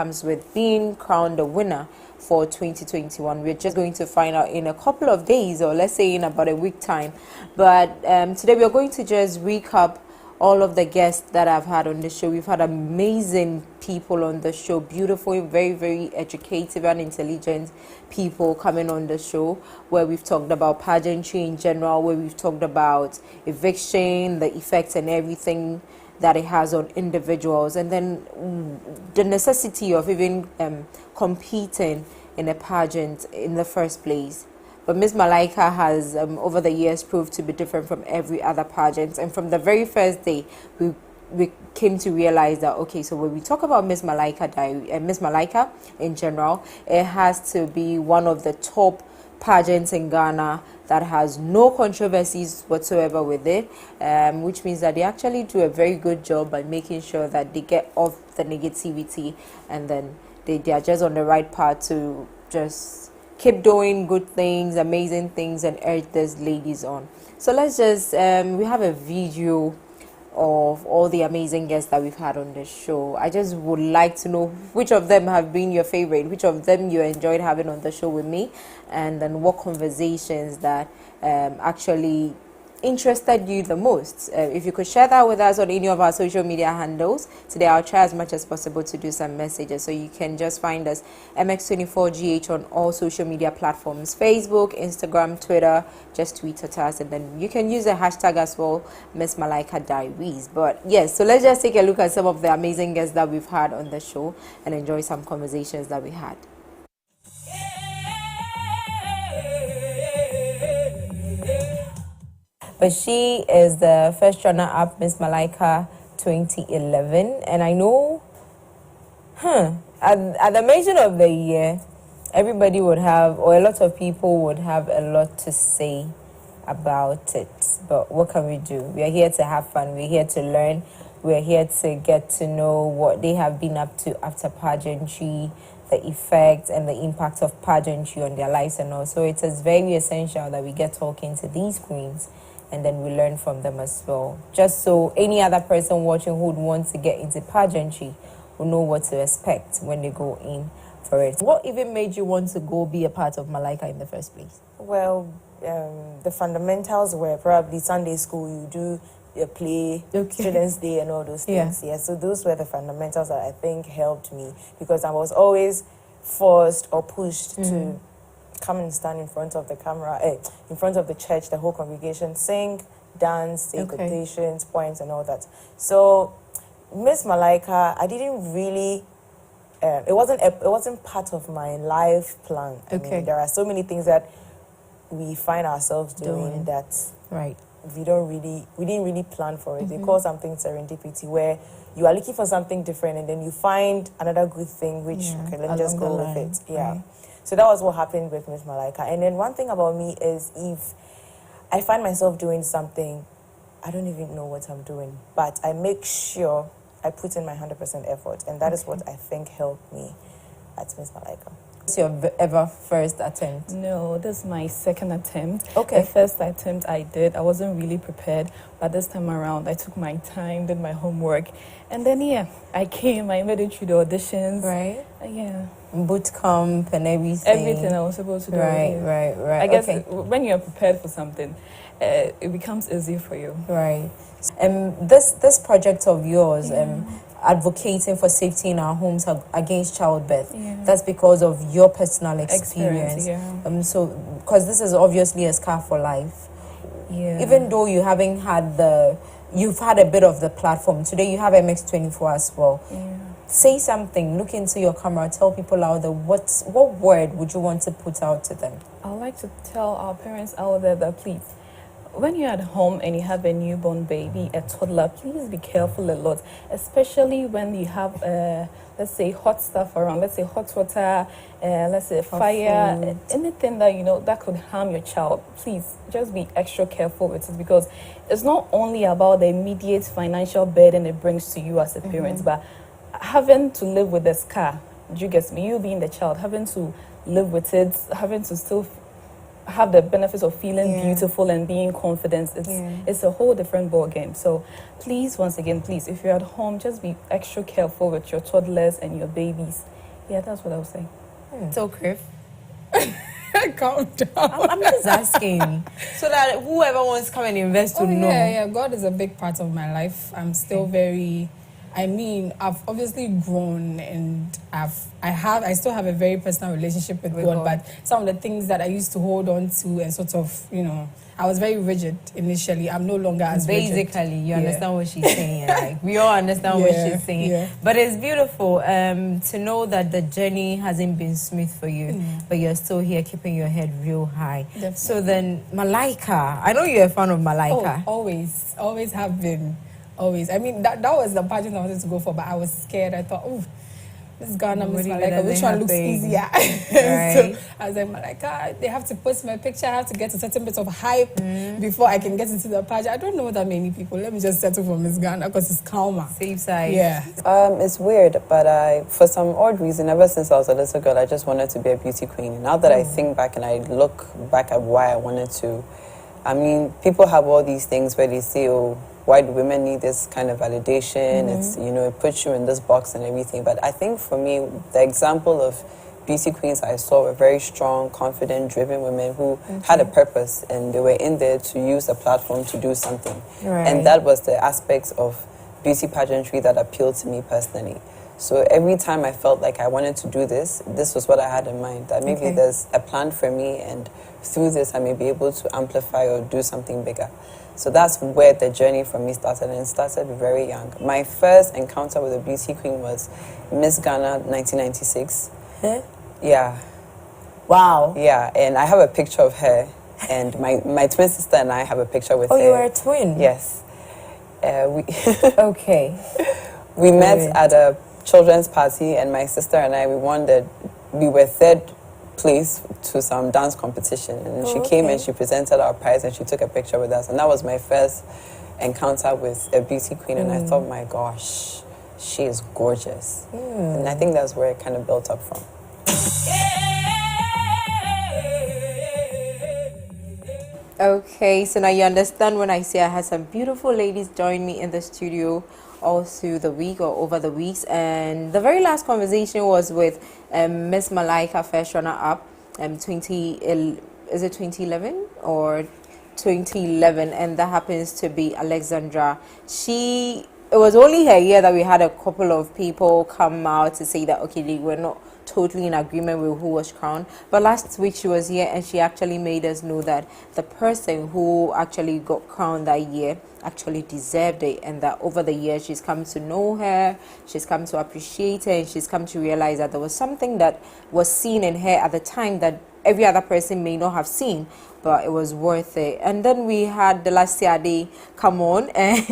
comes with being crowned the winner for 2021. We're just going to find out in a couple of days, or let's say in about a week time. But today we're going to just recap all of the guests that I've had on the show. We've had amazing people on the show, beautiful, very, very educative and intelligent people coming on the show, where we've talked about pageantry in general, where we've talked about eviction, the effects and everything that it has on individuals, and then the necessity of even competing in a pageant in the first place. But Miss Malaika has, over the years, proved to be different from every other pageant. And from the very first day, we came to realize that, okay, so when we talk about Miss Malaika Diary and Miss Malaika in general, it has to be one of the top pageants in Ghana that has no controversies whatsoever with it, which means that they actually do a very good job by making sure that they get off the negativity, and then they are just on the right path to just keep doing good things, amazing things, and urge these ladies on. So let's just, we have a video of all the amazing guests that we've had on the show. I just would like to know which of them have been your favorite, which of them you enjoyed having on the show with me, and then what conversations that actually interested you the most. If you could share that with us on any of our social media handles today, I'll try as much as possible to do some messages. So you can just find us MX24GH on all social media platforms, Facebook, Instagram, Twitter. Just tweet at us, and then you can use the hashtag as well, Miss Malaika Diaries. But yes, so let's just take a look at some of the amazing guests that we've had on the show and enjoy some conversations that we had. But she is the first runner-up, Miss Malaika 2011. And I know, at the mention of the year, everybody would have, or a lot of people would have a lot to say about it. But what can we do? We are here to have fun. We're here to learn. We're here to get to know what they have been up to after pageantry, the effect and the impact of pageantry on their lives and all. So it is very essential that we get talking to these queens, and then we learn from them as well. Just so any other person watching who would want to get into pageantry will know what to expect when they go in for it. What even made you want to go be a part of Malaika in the first place? Well, the fundamentals were probably Sunday school, you do a play, Children's Day and all those things. Yeah, so those were the fundamentals that I think helped me, because I was always forced or pushed to come and stand in front of the camera, in front of the church, the whole congregation, sing, dance, say quotations, poems, and all that. So, Miss Malaika, I didn't really. It wasn't part of my life plan. I mean, there are so many things that we find ourselves doing that we didn't really plan for it. They call something serendipity, where you are looking for something different and then you find another good thing, which let's just go with it. Yeah. So that was what happened with Miss Malaika. And then one thing about me is, if I find myself doing something, I don't even know what I'm doing, but I make sure I put in my 100% effort. And that is what I think helped me at Miss Malaika. What's your ever first attempt? No, this is my second attempt. Okay. The first attempt I did, I wasn't really prepared. But this time around, I took my time, did my homework. And then, I made it through the auditions. Right. Boot camp and everything. Everything I was supposed to do. Right. I guess when you're prepared for something, it becomes easy for you. Right. This project of yours, advocating for safety in our homes against childbirth, that's because of your personal experience. So, because this is obviously a scar for life. Even though you haven't had you've had a bit of the platform. Today you have MX24 as well. Say something, look into your camera, tell people out there, what word would you want to put out to them? I would like to tell our parents out there that, please, when you're at home and you have a newborn baby, a toddler, please be careful a lot, especially when you have, let's say, hot stuff around, let's say hot water, let's say fire, anything that, that could harm your child. Please, just be extra careful with it, because it's not only about the immediate financial burden it brings to you as a parent, but having to live with the scar, do you get me? You being the child, having to live with it, having to still have the benefits of feeling beautiful and being confident. It's a whole different ball game. So please, once again, please, if you're at home, just be extra careful with your toddlers and your babies. Yeah, that's what I was saying. So, Griff. Calm down. I'm just asking so that whoever wants to come and invest to know. Yeah, God is a big part of my life. I'm still very, I've obviously grown, and I still have a very personal relationship with God, but some of the things that I used to hold on to and sort of, I was very rigid initially. I'm no longer as rigid. Basically, you understand what she's saying. Like, we all understand what she's saying. Yeah. But it's beautiful to know that the journey hasn't been smooth for you, but you're still here keeping your head real high. Definitely. So then, Malaika, I know you're a fan of Malaika. Oh, always have been. Always. That was the pageant I wanted to go for, but I was scared. I thought, oh, Miss Ghana, Miss Malaika, which one looks easier? Right. So I was like, Malaika, they have to post my picture. I have to get a certain bit of hype before I can get into the pageant. I don't know that many people. Let me just settle for Miss Ghana because it's calmer. Safe side. Yeah. It's weird, but for some odd reason, ever since I was a little girl, I just wanted to be a beauty queen. Now that I think back and I look back at why I wanted to, people have all these things where they say, oh, why do women need this kind of validation? It's, it puts you in this box and everything. But I think for me, the example of beauty queens I saw were very strong, confident, driven women who had a purpose, and they were in there to use the platform to do something. Right. And that was the aspects of beauty pageantry that appealed to me personally. So every time I felt like I wanted to do this was what I had in mind, that maybe there's a plan for me, and through this I may be able to amplify or do something bigger. So that's where the journey for me started, and it started very young. My first encounter with a beauty queen was Miss Ghana 1996. Huh? Yeah. Wow. Yeah, and I have a picture of her, and my twin sister and I have a picture with her. Oh, you were a twin? Yes. Okay. We met at a children's party, and my sister and I, we were third place to some dance competition, and she came and she presented our prize and she took a picture with us, and that was my first encounter with a beauty queen, and I thought, my gosh, she is gorgeous. And I think that's where it kind of built up from. Okay, so now you understand when I say I had some beautiful ladies join me in the studio all through the week or over the weeks, and the very last conversation was with Miss Malaika, first runner-up, is it 2011 or 2011, and that happens to be Alexandra. It was only her year that we had a couple of people come out to say that, okay, they were not totally in agreement with who was crowned. But last week she was here and she actually made us know that the person who actually got crowned that year actually deserved it, and that over the years she's come to know her, she's come to appreciate her, and she's come to realize that there was something that was seen in her at the time that every other person may not have seen, but it was worth it. And then we had Dela Siade come on, and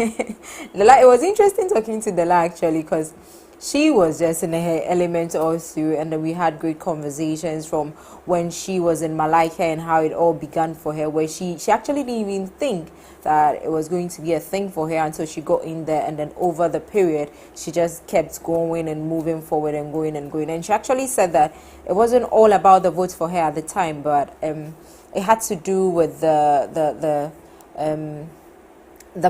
Dela, it was interesting talking to Dela actually, because she was just in her element also, and then we had great conversations from when she was in Malaika and how it all began for her, where she actually didn't even think that it was going to be a thing for her until she got in there, and then over the period she just kept going and moving forward and going and going. And she actually said that it wasn't all about the votes for her at the time, but it had to do with the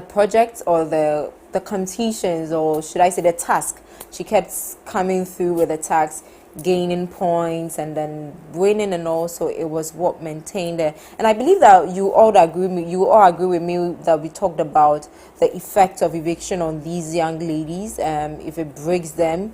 project or the competitions, or should I say the task. She kept coming through with the task, gaining points and then winning, and also it was what maintained her. And I believe that you all agree with me that we talked about the effect of eviction on these young ladies, if it breaks them.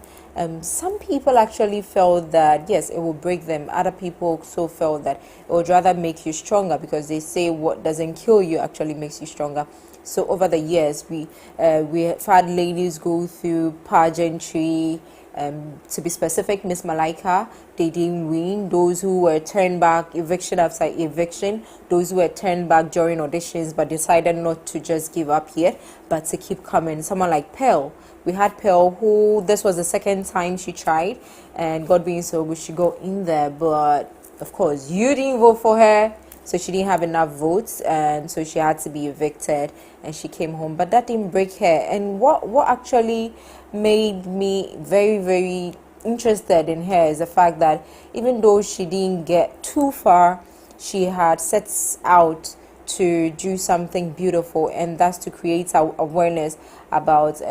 Some people actually felt that yes, it will break them. Other people also felt that it would rather make you stronger, because they say what doesn't kill you actually makes you stronger. So over the years, we have had ladies go through pageantry. To be specific, Miss Malaika, they didn't win. Those who were turned back, eviction after eviction. Those who were turned back during auditions, but decided not to just give up yet, but to keep coming. Someone like Pearl. We had Pearl, who this was the second time she tried, and God being so good, she got in there. But of course, you didn't vote for her. So she didn't have enough votes, and so she had to be evicted, and she came home. But that didn't break her. And what actually made me very, very interested in her is the fact that even though she didn't get too far she had set out to do something beautiful, and that's to create awareness about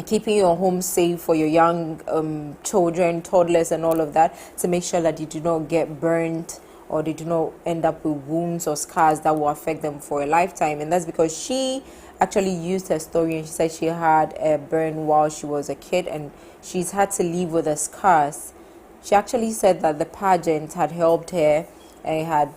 keeping your home safe for your young children, toddlers, and all of that, to make sure that you do not get burnt or they do not end up with wounds or scars that will affect them for a lifetime. And that's because she actually used her story, and she said she had a burn while she was a kid and she's had to live with the scars. She actually said that the pageant had helped her and had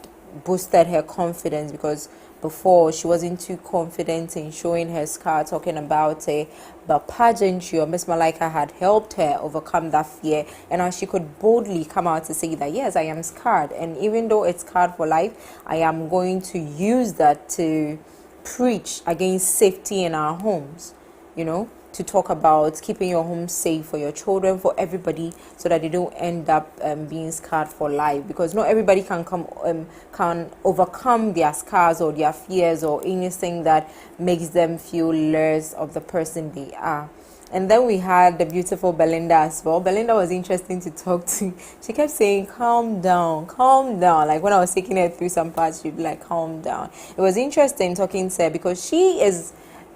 boosted her confidence, because before she wasn't too confident in showing her scar, talking about it, but pageantry or Miss Malaika had helped her overcome that fear, and now she could boldly come out to say that yes, I am scarred, and even though it's scarred for life, I am going to use that to preach against safety in our homes, you know, to talk about keeping your home safe for your children, for everybody, so that they don't end up being scarred for life, because not everybody can overcome their scars or their fears or anything that makes them feel less of the person they are. And then we had the beautiful Belinda as well. Belinda was interesting to talk to. She kept saying, calm down, calm down. Like when I was taking her through some parts, she'd be like, calm down. It was interesting talking to her because she is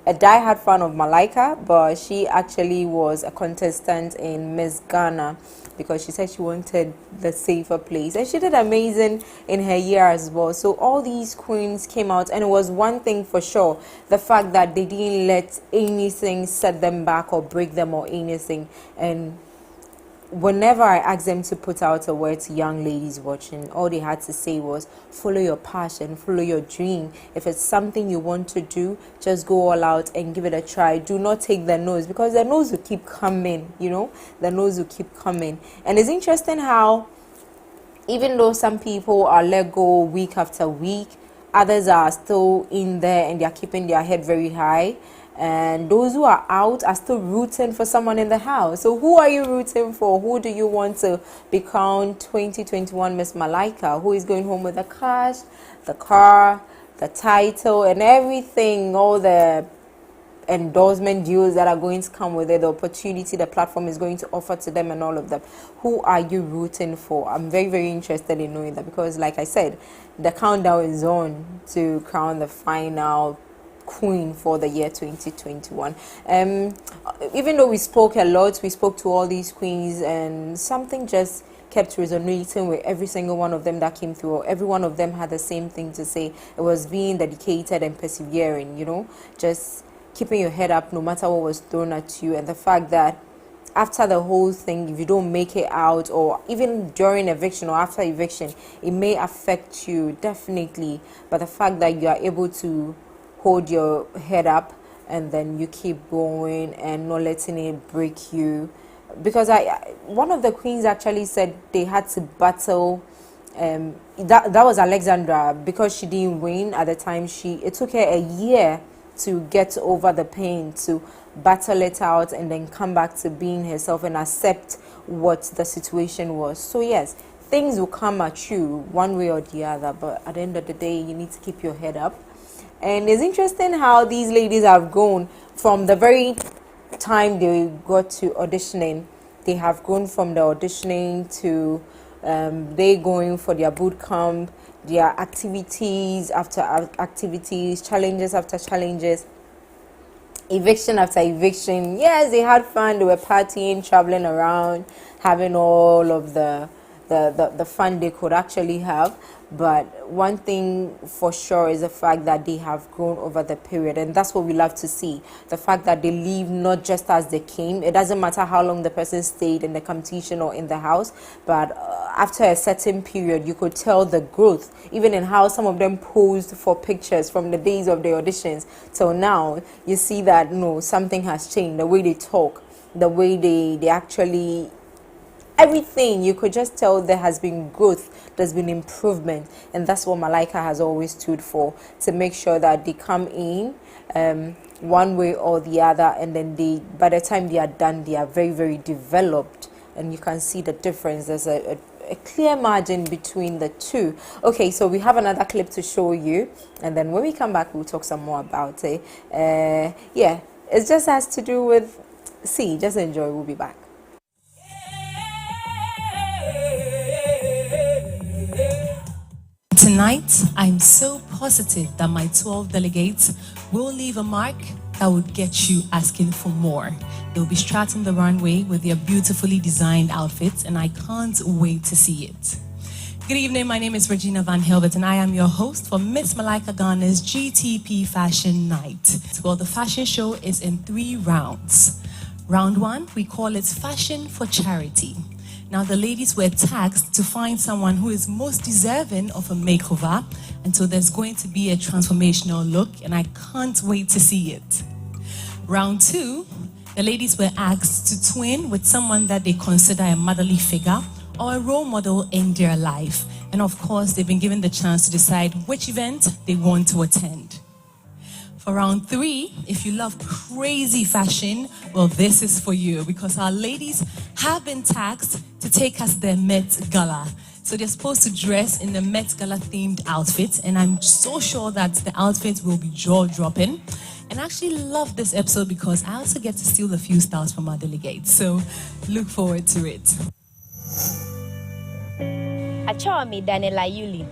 a diehard fan of Malaika, but she actually was a contestant in Miss Ghana because she said she wanted the safer place, and she did amazing in her year as well. So all these queens came out, and it was one thing for sure, the fact that they didn't let anything set them back or break them or anything. And whenever I asked them to put out a word to young ladies watching, all they had to say was, follow your passion, follow your dream. If it's something you want to do, just go all out and give it a try. Do not take the nose, because the nose will keep coming, you know, the nose will keep coming. And it's interesting how even though some people are let go week after week, others are still in there and they're keeping their head very high. And those who are out are still rooting for someone in the house. So who are you rooting for? Who do you want to become 2021 Miss Malaika? Who is going home with the cash, the car, the title, and everything, all the endorsement deals that are going to come with it, the opportunity the platform is going to offer to them, and all of them? Who are you rooting for? I'm very, very interested in knowing that, because like I said, the countdown is on to crown the final queen for the year 2021. Even though we spoke a lot, we spoke to all these queens, and something just kept resonating with every single one of them that came through. Every one of them had the same thing to say. It was being dedicated and persevering, you know, just keeping your head up no matter what was thrown at you. And the fact that after the whole thing, if you don't make it out, or even during eviction or after eviction, it may affect you, definitely. But the fact that you are able to hold your head up and then you keep going and not letting it break you, because one of the queens actually said they had to battle that was Alexandra, because she didn't win at the time. It took her a year to get over the pain, to battle it out, and then come back to being herself and accept what the situation was. So yes, things will come at you one way or the other, but at the end of the day, you need to keep your head up. And it's interesting how these ladies have grown from the very time they got to auditioning. They have grown from the auditioning to they going for their boot camp, their activities after activities, challenges after challenges, eviction after eviction. Yes, they had fun. They were partying, traveling around, having all of the fun they could actually have. But one thing for sure is the fact that they have grown over the period, and that's what we love to see. The fact that they leave not just as they came. It doesn't matter how long the person stayed in the competition or in the house, but after a certain period, you could tell the growth, even in how some of them posed for pictures from the days of the auditions till now. You see that no, something has changed. The way they talk, the way they actually, everything, you could just tell there has been growth, there's been improvement. And that's what Malaika has always stood for, to make sure that they come in one way or the other, and then by the time they are done, they are very, very developed, and you can see the difference. There's a clear margin between the two. Okay, so we have another clip to show you, and then when we come back, we'll talk some more about it. Yeah, it just has to do with, just enjoy. We'll be back. Tonight, I'm so positive that my 12 delegates will leave a mark that would get you asking for more. They'll be strutting the runway with their beautifully designed outfits, and I can't wait to see it. Good evening, my name is Regina Van Hilbert, and I am your host for Miss Malaika Ghana's GTP Fashion Night. Well, the fashion show is in 3 rounds. Round 1, we call it Fashion for Charity. Now, the ladies were tasked to find someone who is most deserving of a makeover, and so there's going to be a transformational look, and I can't wait to see it. Round 2, the ladies were asked to twin with someone that they consider a motherly figure or a role model in their life. And of course, they've been given the chance to decide which event they want to attend. For round 3, if you love crazy fashion, well, this is for you, because our ladies have been tasked to take us their Met Gala. So they're supposed to dress in the Met Gala themed outfits, and I'm so sure that the outfits will be jaw-dropping. And I actually love this episode because I also get to steal a few styles from our delegates. So look forward to it. Achawa mi Daniela Yuli.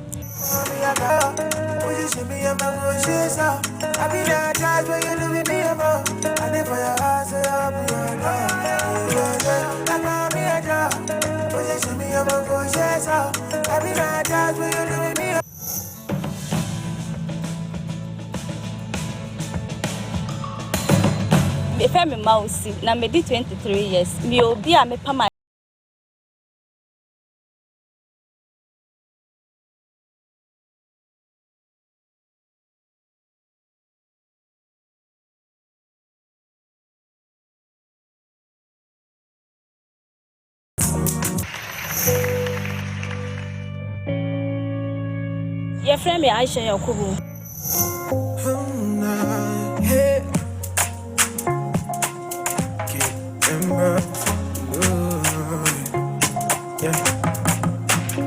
If I'm a mouse, na me di 23 years. Me obi a me pa my your friend me Aisha Yakubu.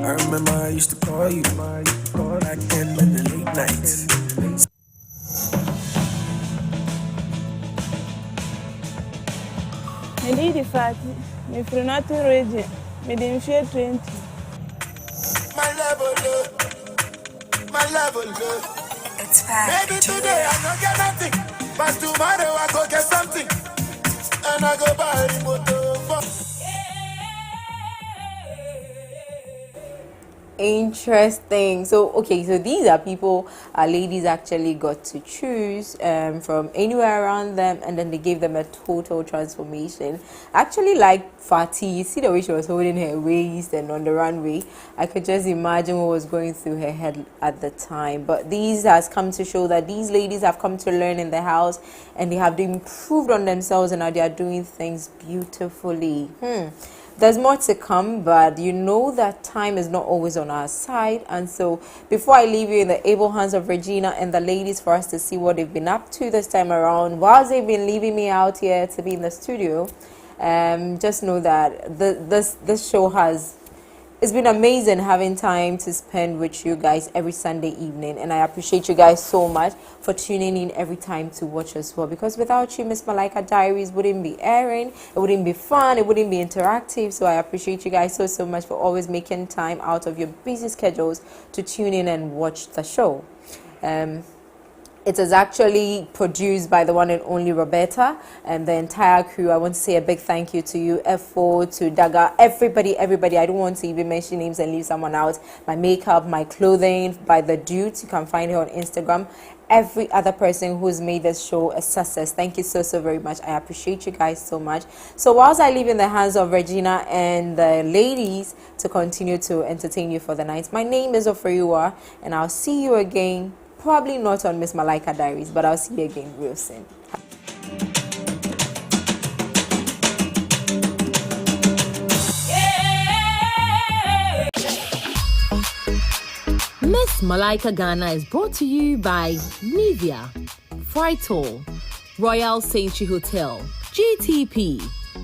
I remember I used to call you back then in the late nights. Me did the fact, me from nothing region, me didn't feel 20. My level, It's back. maybe today I don't get nothing, but tomorrow I go get something, and I go buy a motor for. Interesting. So okay, so these are people our ladies actually got to choose from anywhere around them, and then they gave them a total transformation. Actually, like Fati, you see the way she was holding her waist and on the runway, I could just imagine what was going through her head at the time. But these has come to show that these ladies have come to learn in the house, and they have improved on themselves, and now they are doing things beautifully. There's more to come, but you know that time is not always on our side. And so before I leave you in the able hands of Regina and the ladies for us to see what they've been up to this time around, whilst they've been leaving me out here to be in the studio, just know that this show it's been amazing having time to spend with you guys every Sunday evening, and I appreciate you guys so much for tuning in every time to watch as well, because without you, Miss Malaika Diaries wouldn't be airing, it wouldn't be fun, it wouldn't be interactive. So I appreciate you guys so much for always making time out of your busy schedules to tune in and watch the show. It is actually produced by the one and only Roberta and the entire crew. I want to say a big thank you to you, F4, to Daga, everybody. I don't want to even mention names and leave someone out. My makeup, my clothing, by the dudes. You can find her on Instagram. Every other person who's made this show a success. Thank you so very much. I appreciate you guys so much. So whilst I leave in the hands of Regina and the ladies to continue to entertain you for the night, my name is Oferiwa, and I'll see you again. Probably not on Miss Malaika Diaries, but I'll see you again real soon. Miss Malaika Ghana is brought to you by Nivea, Fritol, Royal Sanctuary Hotel, GTP,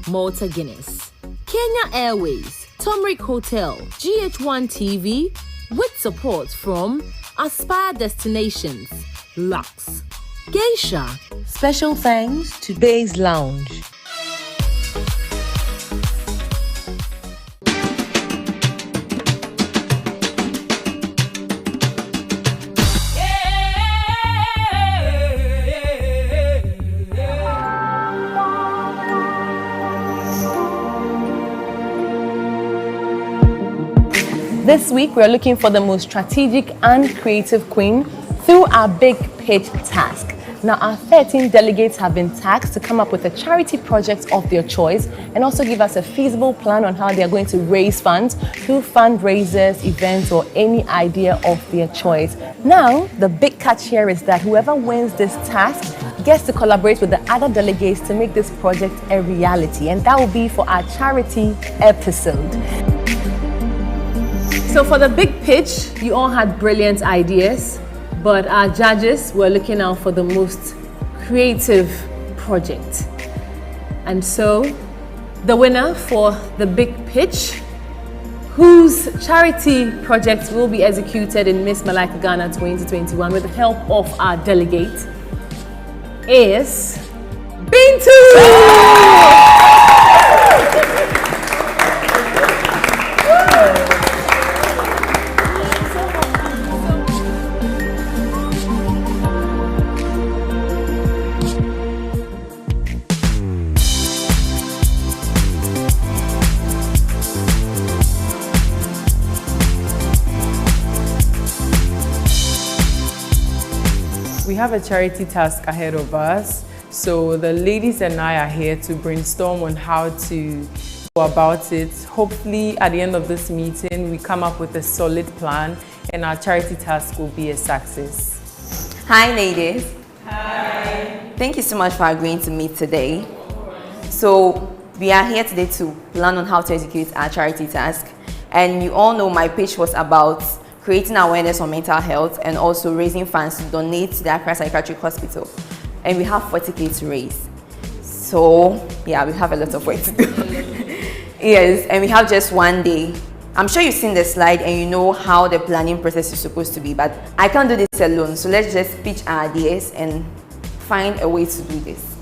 Malta Guinness, Kenya Airways, Turmeric Hotel, GH1 TV, with support from Aspire Destinations, Lux, Geisha. Special thanks to Bay's Lounge. This week, we're looking for the most strategic and creative queen through our big pitch task. Now, our 13 delegates have been tasked to come up with a charity project of their choice and also give us a feasible plan on how they are going to raise funds through fundraisers, events, or any idea of their choice. Now, the big catch here is that whoever wins this task gets to collaborate with the other delegates to make this project a reality, and that will be for our charity episode. So for the big pitch, you all had brilliant ideas, but our judges were looking out for the most creative project. And so the winner for the big pitch, whose charity project will be executed in Miss Malaika Ghana 2021 with the help of our delegate, is Bintu! We have a charity task ahead of us, so the ladies and I are here to brainstorm on how to go about it. Hopefully at the end of this meeting we come up with a solid plan and our charity task will be a success. Hi ladies. Hi. Thank you so much for agreeing to meet today. So we are here today to plan on how to execute our charity task, and you all know my pitch was about creating awareness on mental health and also raising funds to donate to the Accra Psychiatric Hospital. And we have 40K to raise. So yeah, we have a lot of work to do. Yes, and we have just one day. I'm sure you've seen the slide and you know how the planning process is supposed to be, but I can't do this alone. So let's just pitch our ideas and find a way to do this.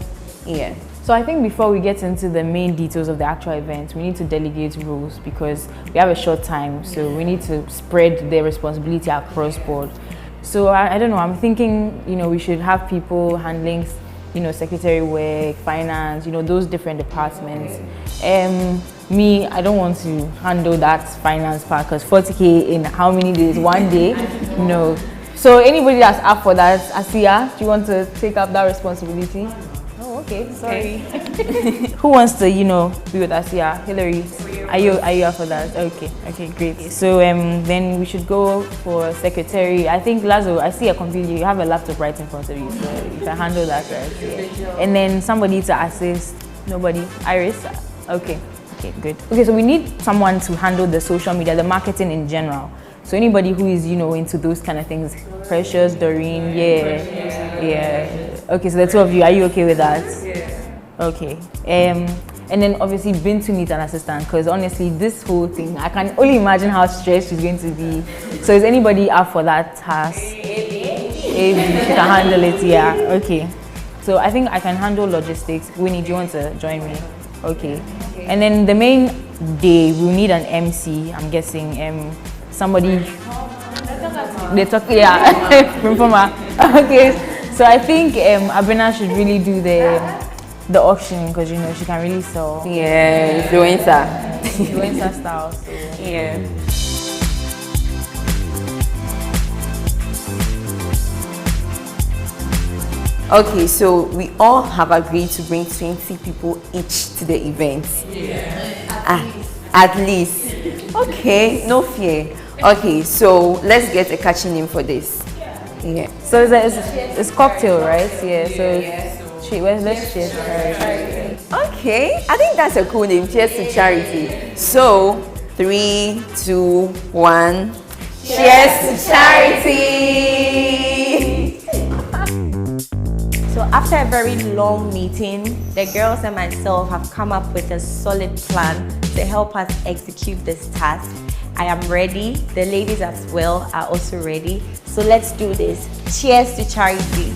Yeah. So I think before we get into the main details of the actual event, we need to delegate roles because we have a short time, so we need to spread the responsibility across board. So I don't know, I'm thinking, we should have people handling, secretary work, finance, those different departments. Me, I don't want to handle that finance part because 40K in how many days? One day? No. So anybody that's up for that, Asia, do you want to take up that responsibility? Okay, sorry. Who wants to, be with us? Yeah, Hillary. Are you up for that? Okay, great. So then we should go for secretary. I think Lazo, I see a computer. You have a laptop right in front of you, so you can handle that, right? Yeah. And then somebody to assist. Nobody. Iris. Okay, good. Okay, so we need someone to handle the social media, the marketing in general. So anybody who is, into those kind of things. Precious, Doreen, yeah. Okay, so the two of you, are you okay with that? Yeah. Okay. And then obviously Bintu needs an assistant because honestly, this whole thing, I can only imagine how stressed she's going to be. So is anybody up for that task? Maybe she can handle it, yeah. Okay. So I think I can handle logistics. Winnie, do you want to join me? Okay. And then the main day, we'll need an MC, I'm guessing. Somebody. They talk, yeah. Okay. So I think Abena should really do the auction because she can really sell. Yeah, influencer. Influencer style. So. Yeah. Okay, so we all have agreed to bring 20 people each to the event. Yeah. At least. Okay, no fear. Okay, so let's get a catchy name for this. Yeah. So it's cocktail, right? Yeah. So let's cheers to charity. Okay, I think that's a cool name. Cheers to charity. So 3, 2, 1. Cheers to charity. So after a very long meeting, the girls and myself have come up with a solid plan to help us execute this task. I am ready. The ladies as well are also ready. So let's do this. Cheers to charity.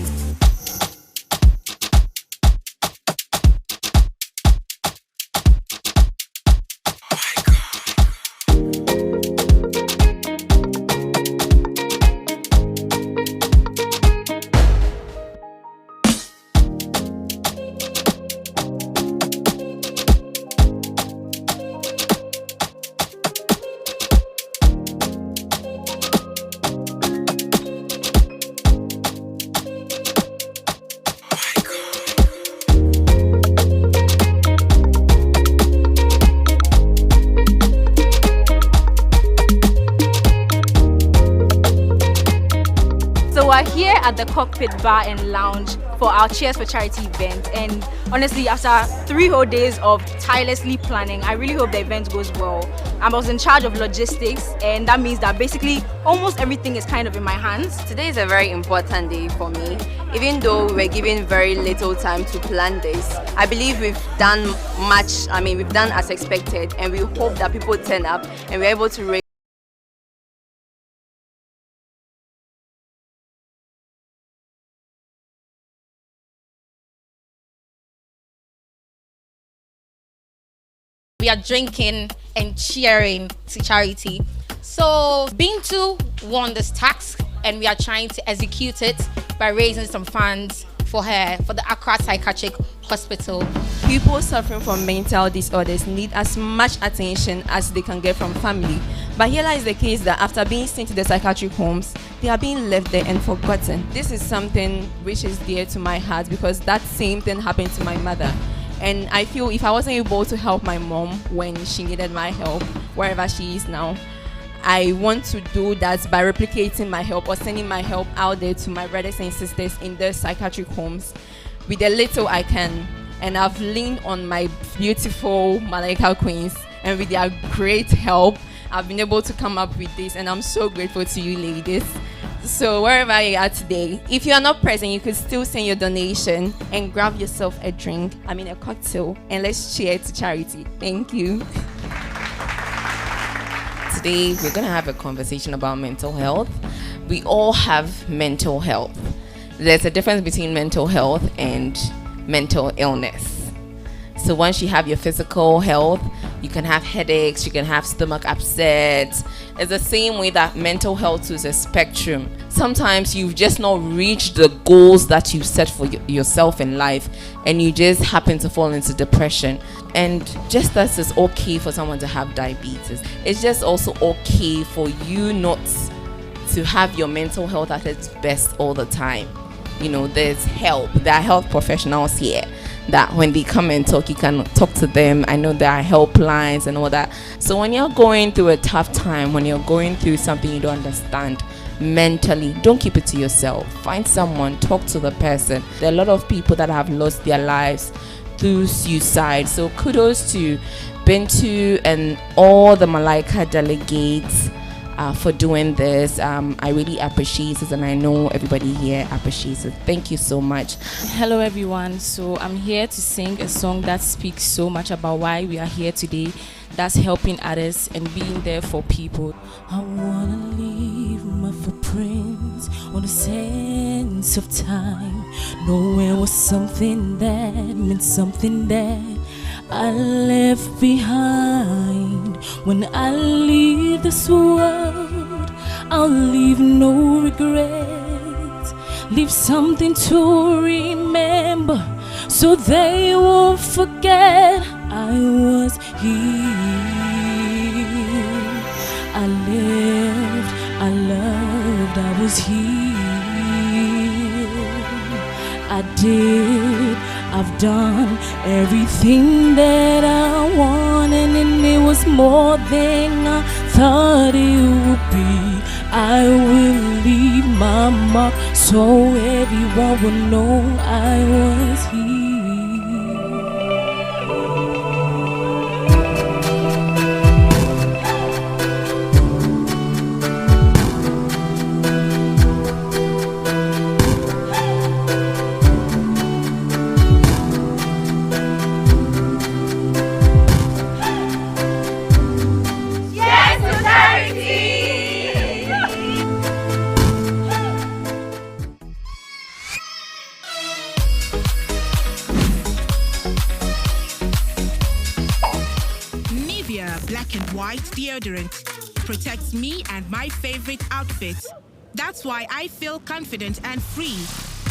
here at the Cockpit Bar and Lounge for our Cheers for Charity event. And honestly, after 3 whole days of tirelessly planning, I really hope the event goes well. I was in charge of logistics, and that means that basically almost everything is kind of in my hands. Today is a very important day for me. Even though we were given very little time to plan this, I believe we've done much. We've done as expected, and we hope that people turn up and we're able to raise. We are drinking and cheering to charity. So Bintu won this task, and we are trying to execute it by raising some funds for her, for the Accra Psychiatric Hospital. People suffering from mental disorders need as much attention as they can get from family. But here lies the case that after being sent to the psychiatric homes, they are being left there and forgotten. This is something which is dear to my heart because that same thing happened to my mother. And I feel if I wasn't able to help my mom when she needed my help, wherever she is now, I want to do that by replicating my help or sending my help out there to my brothers and sisters in their psychiatric homes with the little I can. And I've leaned on my beautiful Malaika queens, and with their great help, I've been able to come up with this, and I'm so grateful to you ladies. So wherever you are today, if you are not present, you could still send your donation and grab yourself a drink, a cocktail, and let's cheer to charity. Thank you. Today, we're going to have a conversation about mental health. We all have mental health. There's a difference between mental health and mental illness. So once you have your physical health, you can have headaches, you can have stomach upset. It's the same way that mental health is a spectrum. Sometimes you've just not reached the goals that you set for yourself in life, and you just happen to fall into depression. And just as it's okay for someone to have diabetes, it's just also okay for you not to have your mental health at its best all the time. There's help. There are health professionals here that when they come and talk, you can talk to them. I know there are helplines and all that. So when you're going through a tough time, when you're going through something you don't understand mentally, don't keep it to yourself. Find someone, talk to the person. There are a lot of people that have lost their lives through suicide. So kudos to Bintu and all the Malaika delegates for doing this. I really appreciate it, and I know everybody here appreciates it. Thank you so much. Hello everyone. So I'm here to sing a song that speaks so much about why we are here today. That's helping others and being there for people. I wanna leave my footprints on the sands of time. Nowhere was something that meant something that I left behind. When I leave this world, I'll leave no regrets. Leave something to remember so they won't forget I was here. I lived, I loved, I was here. I did, I've done everything that I wanted, and it was more than I thought it would be. I will leave my mark so everyone will know I was here. Deodorant protects me and my favorite outfit. That's why I feel confident and free.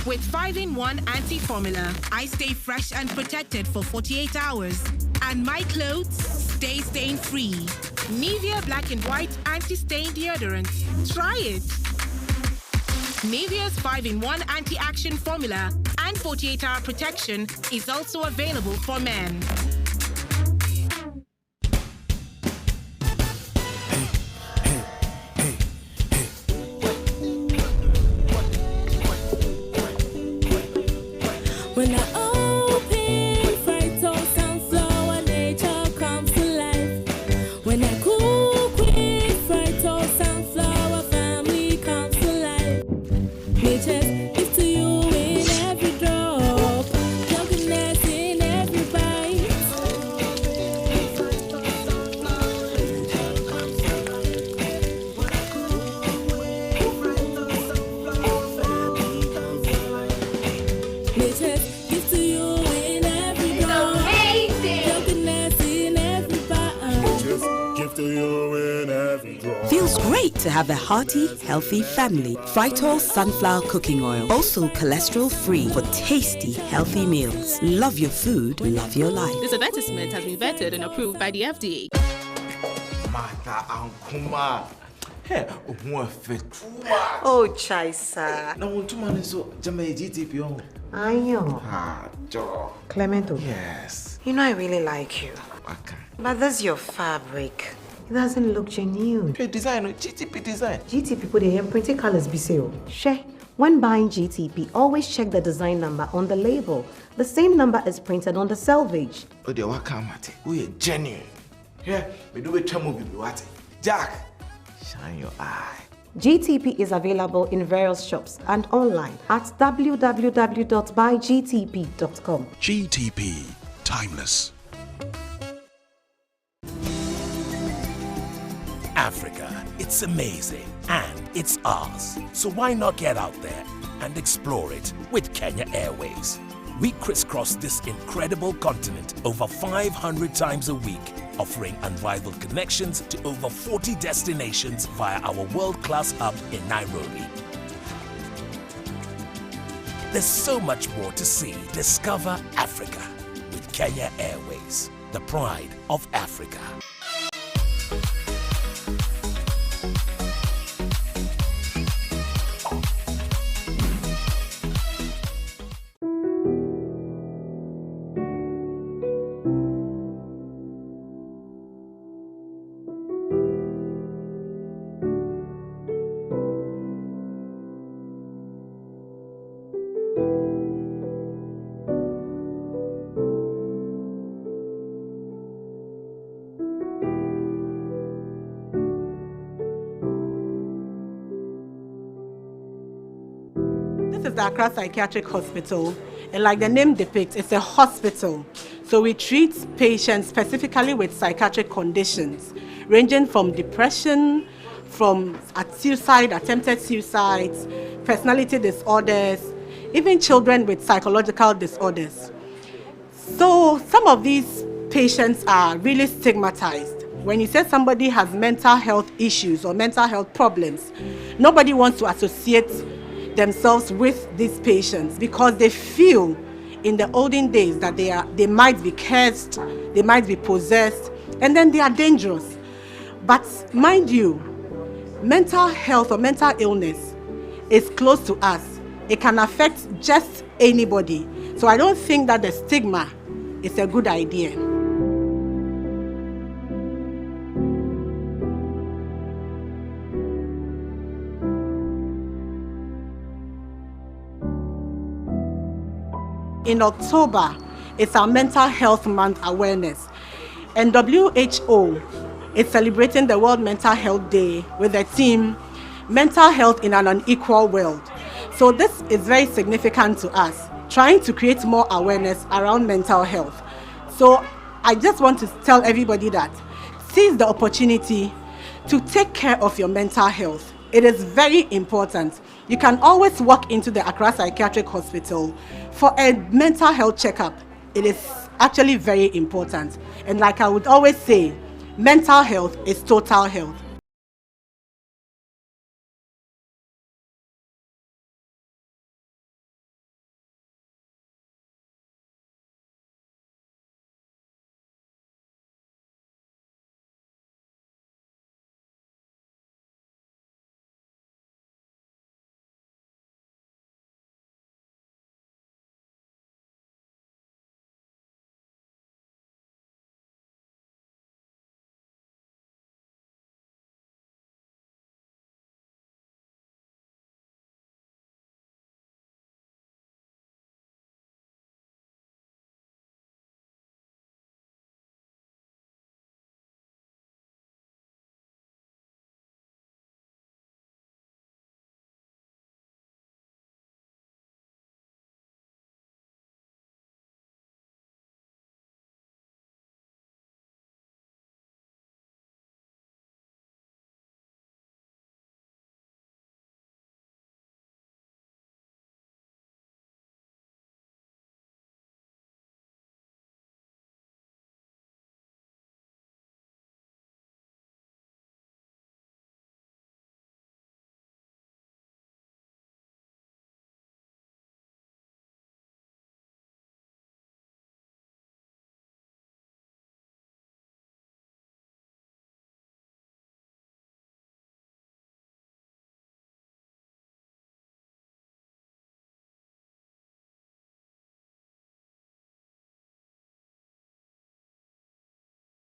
With 5-in-1 anti-formula, I stay fresh and protected for 48 hours. And my clothes stay stain-free. Nivea Black and White Anti-Stain Deodorant. Try it. Nivea's 5-in-1 anti-action formula and 48-hour protection is also available for men. win every draw. Feels great to have a hearty, healthy family. Frytol sunflower cooking oil. Also cholesterol free for tasty, healthy meals. Love your food, love your life. This advertisement has been vetted and approved by the FDA. Mata Ankuma. Hey, oh, Chaisa. Now, one 2 months so Jamaica GTP on. I know. Joe. Clemento. Yes. You know I really like you. Okay. But that's your fabric. It doesn't look genuine. Hey, design, GTP design. GTP put the printed colors be sale. Share. When buying GTP, always check the design number on the label. The same number is printed on the selvage. Oh, the wakamate. We are genuine. Yeah, we do a trouble with what? Jack, shine your eye. GTP is available in various shops and online at www.buygtp.com. GTP, timeless. Africa, it's amazing and it's ours. So why not get out there and explore it with Kenya Airways? We crisscross this incredible continent over 500 times a week, offering unrivaled connections to over 40 destinations via our world-class hub in Nairobi. There's so much more to see. Discover Africa with Kenya Airways, the pride of Africa. This is the Accra Psychiatric Hospital, and like the name depicts, it's a hospital. So we treat patients specifically with psychiatric conditions, ranging from depression, from suicide, attempted suicides, personality disorders, even children with psychological disorders. So some of these patients are really stigmatized. When you say somebody has mental health issues or mental health problems, nobody wants to associate themselves with these patients because they feel in the olden days that they might be cursed, they might be possessed, and then they are dangerous. But mind you, mental health or mental illness is close to us. It can affect just anybody. So I don't think that the stigma is a good idea. In October, it's our Mental Health Month awareness. And WHO is celebrating the World Mental Health Day with the theme, Mental Health in an Unequal World. So this is very significant to us, trying to create more awareness around mental health. So I just want to tell everybody that seize the opportunity to take care of your mental health. It is very important. You can always walk into the Accra Psychiatric Hospital for a mental health checkup. It is actually very important. And like I would always say, mental health is total health.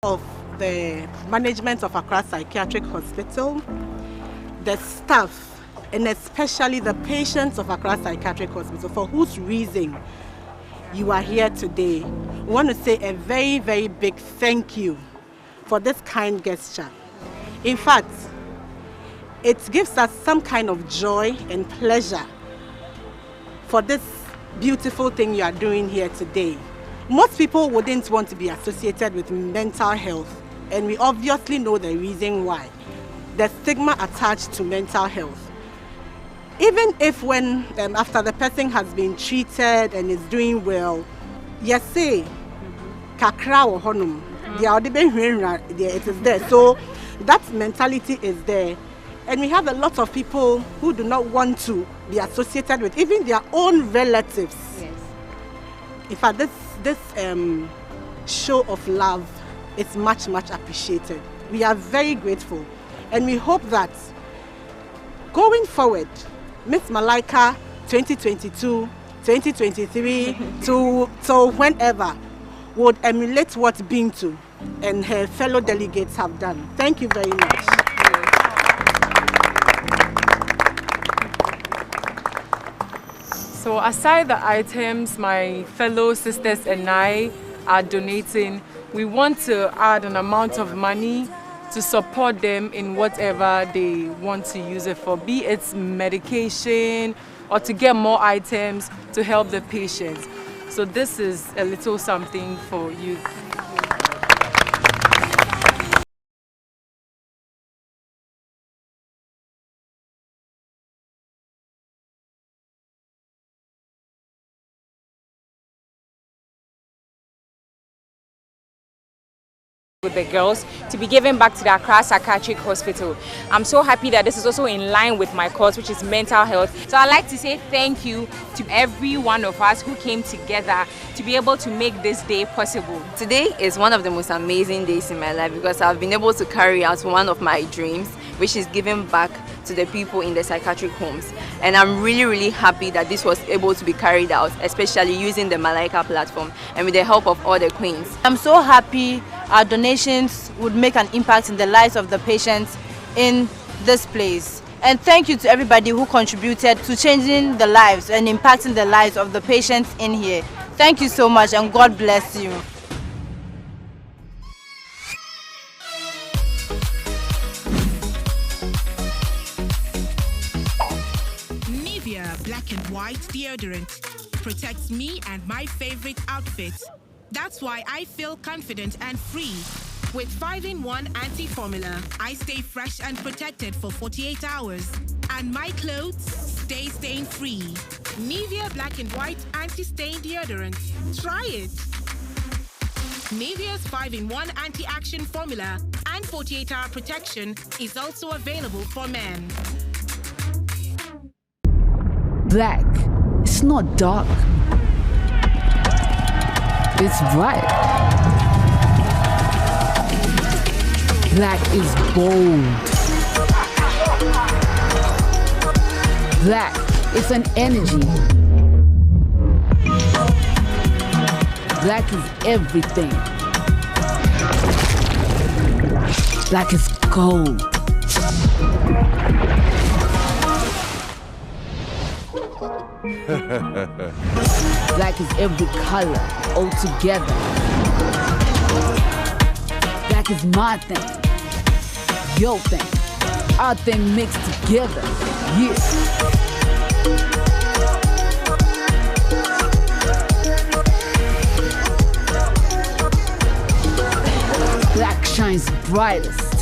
of the management of Accra Psychiatric Hospital, the staff, and especially the patients of Accra Psychiatric Hospital, for whose reason you are here today. We want to say a very, very big thank you for this kind gesture. In fact, it gives us some kind of joy and pleasure for this beautiful thing you are doing here today. Most people wouldn't want to be associated with mental health, and we obviously know the reason why. The stigma attached to mental health. Even if when, after the person has been treated and is doing well, yes, say, kakra or honum, it is there. So that mentality is there. And we have a lot of people who do not want to be associated with even their own relatives. Yes. In fact, this show of love is much, much appreciated. We are very grateful. And we hope that going forward, Miss Malaika 2022, 2023, to whenever, would emulate what Bintu and her fellow delegates have done. Thank you very much. So aside the items my fellow sisters and I are donating, we want to add an amount of money to support them in whatever they want to use it for, be it medication or to get more items to help the patients. So this is a little something for you. With the girls to be given back to the Accra Psychiatric Hospital. I'm so happy that this is also in line with my cause, which is mental health. So I'd like to say thank you to every one of us who came together to be able to make this day possible. Today is one of the most amazing days in my life because I've been able to carry out one of my dreams, which is giving back to the people in the psychiatric homes. And I'm really, really happy that this was able to be carried out, especially using the Malaika platform and with the help of all the queens. I'm so happy our donations would make an impact in the lives of the patients in this place. And thank you to everybody who contributed to changing the lives and impacting the lives of the patients in here. Thank you so much and God bless you. Black and white deodorant protects me and my favorite outfit. That's why I feel confident and free. With 5-in-1 anti-formula, I stay fresh and protected for 48 hours. And my clothes stay stain-free. Nivea Black and White Anti-Stain Deodorant. Try it. Nivea's 5-in-1 anti-action formula and 48-hour protection is also available for men. Black. It's not dark. It's bright. Black is bold. Black is an energy. Black is everything. Black is gold. Black is every color all together. Black is my thing, your thing, our thing mixed together. Yeah. Black shines brightest.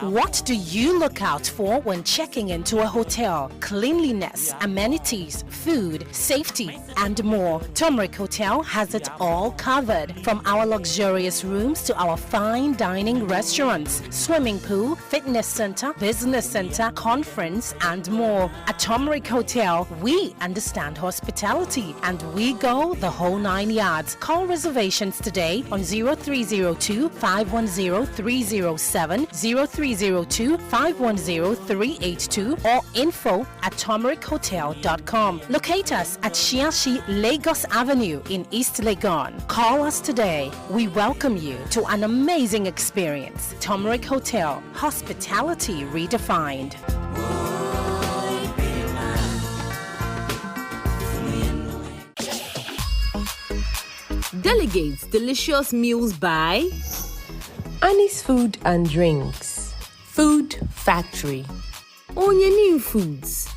What do you look out for when checking into a hotel? Cleanliness, amenities, food, safety, and more. Turmeric Hotel has it all covered. From our luxurious rooms to our fine dining restaurants, swimming pool, fitness center, business center, conference, and more. At Turmeric Hotel, we understand hospitality and we go the whole 9 yards. Call reservations today on 0302 510 307 03 0302-510-382 or info@turmerichotel.com. Locate us at Shiashi Lagos Avenue in East Legon. Call us today. We welcome you to an amazing experience. Turmeric Hotel, hospitality redefined. Delegates delicious meals by Annie's Food and Drinks, Food Factory, Onyenin Foods.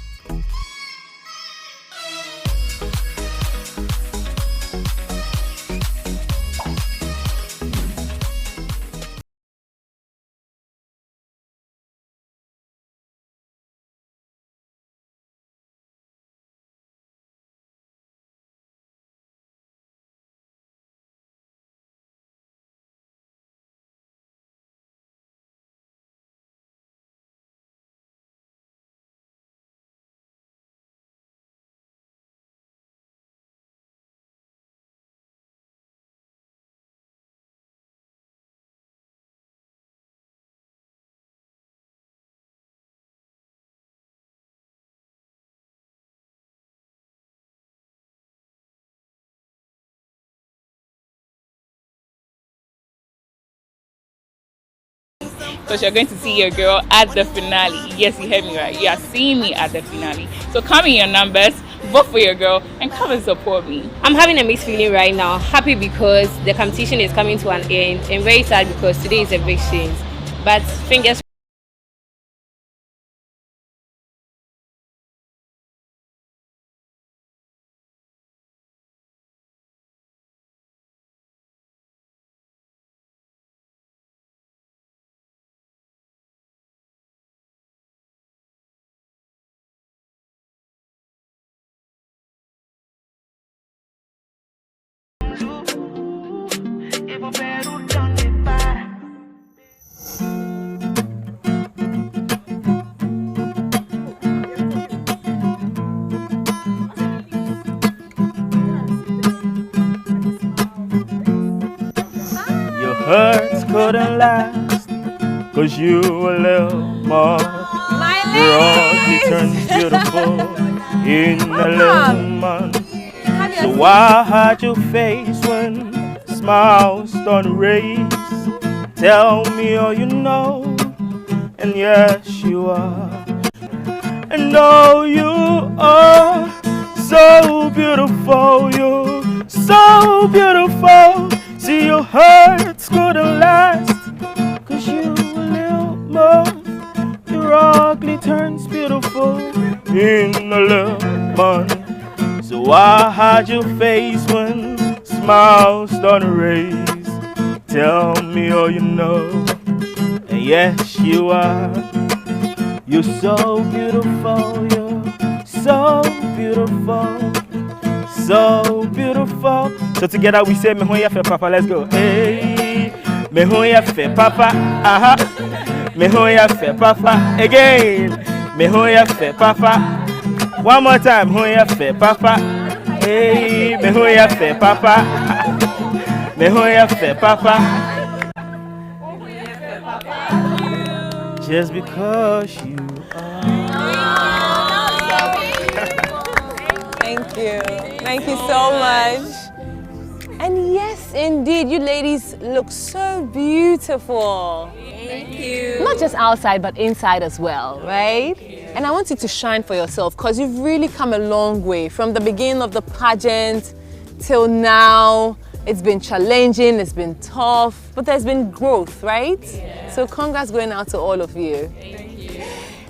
Because you're going to see your girl at the finale. Yes, you heard me right. You are seeing me at the finale. So come in your numbers, vote for your girl, and come and support me. I'm having a mixed feeling right now. Happy because the competition is coming to an end, and very sad because today is evictions. But fingers hurts couldn't last, 'cause you a little more. Broadly turns beautiful in a little month. So why hide your face when smiles don't raise? Tell me all you know, and yes you are. And oh, you are so beautiful, you're so beautiful. See, your hurts couldn't last, 'cause you a little more. Your ugly turns beautiful in a little month. So why hide your face when smiles don't raise? Tell me all you know, and yes you are. You're so beautiful, you're so beautiful, so beautiful. So together we say, Mehoya fe papa, let's go. Hey, Mehoya fe papa, aha. Mehoya fe papa, again. Mehoya fe papa. One more time, Mehoya fe papa. Hey, Mehoya fe papa. Mehoya fe papa. Just because you Thank you. Thank you so much. And yes, indeed, you ladies look so beautiful. Thank you. Not just outside, but inside as well, right? And I want you to shine for yourself because you've really come a long way from the beginning of the pageant till now. It's been challenging, it's been tough, but there's been growth, right? Yeah. So congrats going out to all of you. Thank you.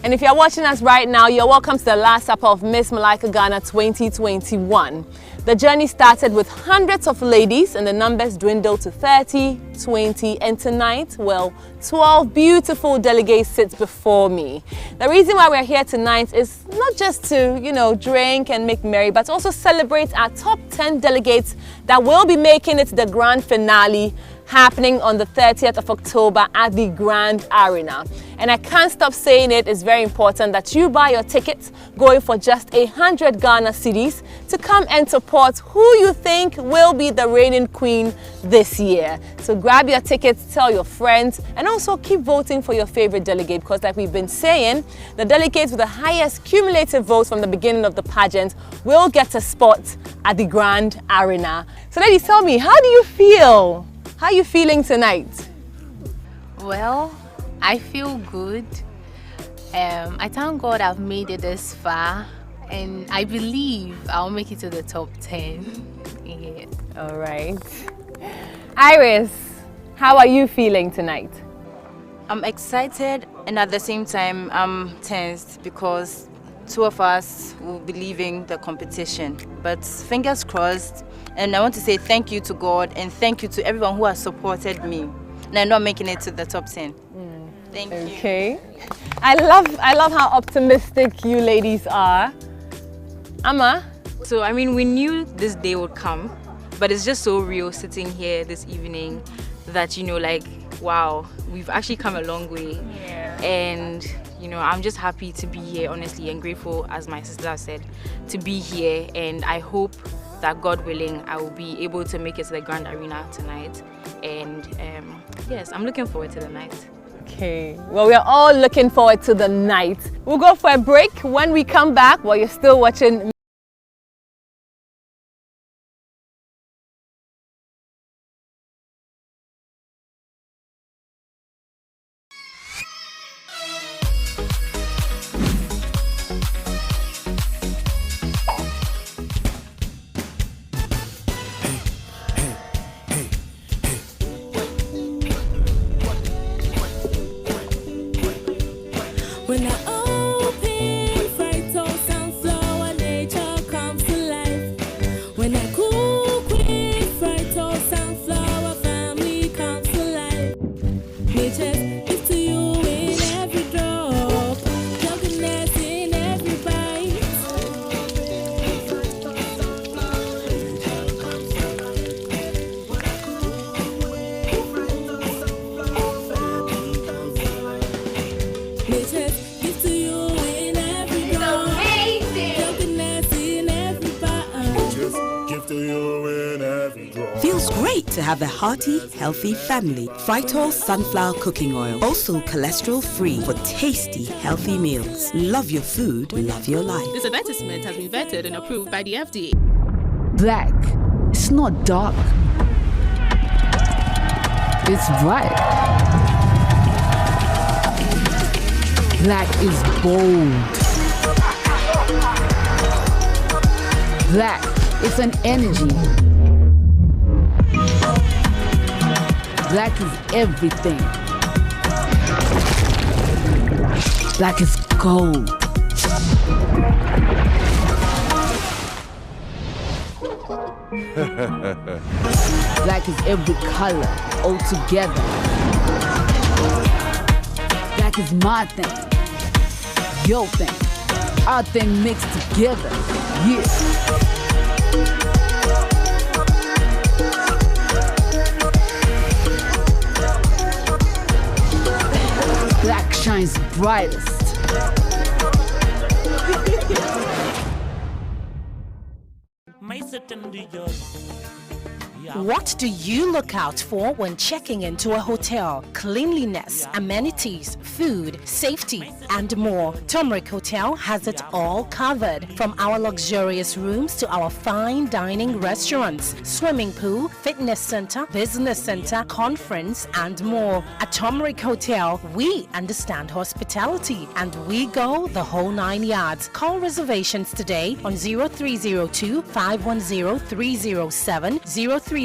And if you're watching us right now, you're welcome to the last supper of Miss Malaika Ghana 2021. The journey started with hundreds of ladies and the numbers dwindled to 30, 20, and tonight, well, 12 beautiful delegates sit before me. The reason why we're here tonight is not just to, drink and make merry, but also celebrate our top 10 delegates that will be making it to the grand finale. happening on the 30th of October at the Grand Arena. And I can't stop saying it, it's very important that you buy your tickets going for just 100 Ghana cedis to come and support who you think will be the reigning queen this year. So grab your tickets, tell your friends, and also keep voting for your favorite delegate, because like we've been saying, the delegates with the highest cumulative votes from the beginning of the pageant will get a spot at the Grand Arena. So ladies, tell me, how do you feel? How are you feeling tonight? Well, I feel good. I thank God I've made it this far, and I believe I'll make it to the top 10. Yeah. All right. Iris, how are you feeling tonight? I'm excited, and at the same time I'm tensed because two of us will be leaving the competition. But fingers crossed, and I want to say thank you to God and thank you to everyone who has supported me. And I'm not making it to the top 10. Thank you. Okay. I love how optimistic you ladies are. Amma? So, I mean, we knew this day would come, but it's just so real sitting here this evening that, you know, like, wow, we've actually come a long way. Yeah. And, you know, I'm just happy to be here, honestly, and grateful, as my sister said, to be here. And I hope that, God willing, I will be able to make it to the Grand Arena tonight. And yes, I'm looking forward to the night. Okay, well, we are all looking forward to the night. We'll go for a break. When we come back, while you're still watching When I open fried toast and flour, nature comes to life. When I cook with fried toast and flour, family comes to life. Nature gives to you in every drop, your goodness in every bite. Nature gives to you in every drop, your goodness in every bite. Give to you in every drawer. Feels great to have a hearty, healthy family. Fritol sunflower cooking oil. Also cholesterol free for tasty, healthy meals. Love your food, love your life. This advertisement has been vetted and approved by the FDA. Black. It's not dark. It's bright. Black is bold. Black is an energy. Black is everything. Black is gold. Black is every color all together. Black is my thing, your thing, our thing mixed together. Yeah. Black shines brightest. What do you look out for when checking into a hotel? Cleanliness, amenities, food, safety, and more. Turmeric Hotel has it all covered. From our luxurious rooms to our fine dining restaurants, swimming pool, fitness center, business center, conference, and more. At Turmeric Hotel, we understand hospitality and we go the whole 9 yards. Call reservations today on 0302 510 307, 0302